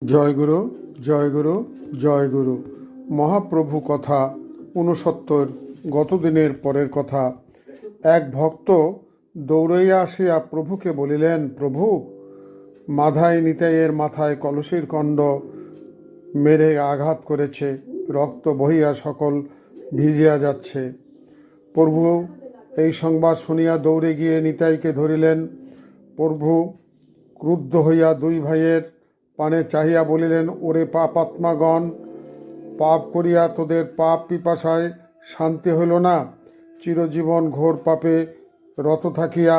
জয়গুরু জয়গুরু জয়গুরু। মহাপ্রভু কথা ৬৯। গতদিনের পরের কথা। এক ভক্ত দৌড়াইয়া আসিয়া প্রভুকে বলিলেন, প্রভু, মাধাই নিতাইয়ের মাথায় কলসির কণ্ড মেরে আঘাত করেছে, রক্ত বহিয়া সকল ভিজিয়া যাচ্ছে। প্রভু এই সংবাদ শুনিয়া দৌড়ে গিয়ে নিতাইকে ধরিলেন। প্রভু ক্রুদ্ধ হইয়া দুই ভাইয়ের পানে চাহিয়া বলিলেন, ওরে পাপাত্মাগণ, পাপ করিয়া তোদের পাপ পিপাসায় শান্তি হইল না। চিরজীবন ঘোর পাপে রত থাকিয়া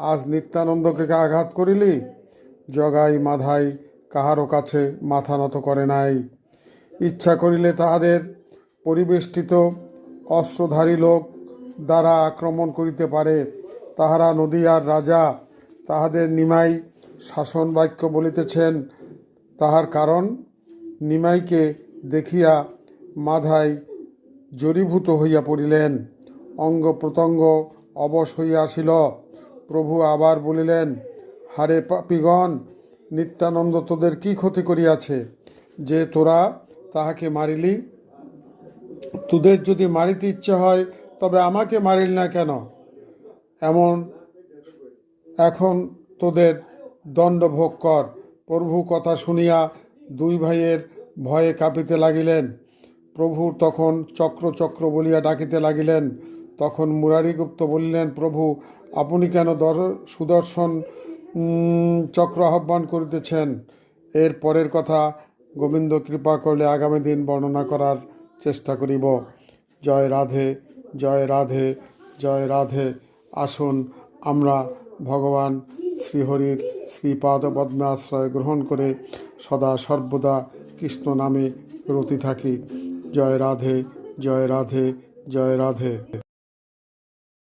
আজ নিত্যানন্দকে আঘাত করিলি। জগাই মাধাই কাহারও কাছে মাথা নত করে নাই। ইচ্ছা করিলে তাহাদের পরিবেষ্টিত অস্ত্রধারী লোক দ্বারা আক্রমণ করিতে পারে। তাহারা নদীয়ার রাজা, তাহাদের নিমাই শাসন বাক্য বলিতেছেন। তাহার কারণ নিমাইকে দেখিয়া মাধাই জড়ীভূত হইয়া পড়িলেন, অঙ্গ প্রত্যঙ্গ অবশ হইয়া আসিল। প্রভু আবার বলিলেন, হারে পাপীগণ, নিত্যানন্দ তোদের কি ক্ষতি করিয়াছে যে তোরা তাহাকে মারিলি? তোদের যদি মারিতে ইচ্ছে হয় তবে আমাকে মারিল না কেন? এখন তোদের দণ্ড ভোগ কর। প্রভু কথা শুনিয়া দুই ভাইয়ের ভয়ে কাঁপিতে লাগিলেন। প্রভু তখন চক্র চক্র বলিয়া ডাকিতে লাগিলেন। তখন মুরারিগুপ্ত বলিলেন, প্রভু, আপনি কেন সুদর্শন চক্র আহ্বান করিতেছেন? এর পরের কথা গোবিন্দ কৃপা করলে আগামী দিন বর্ণনা করার চেষ্টা করিব। জয় রাধে, জয় রাধে, জয় রাধে। আসুন আমরা ভগবান শ্রীহরির শ্রীপাদ পদ্মে আশ্রয় গ্রহণ করে সদা সর্বদা কৃষ্ণ নামে রতি থাকি। জয় রাধে, জয় রাধে, জয় রাধে।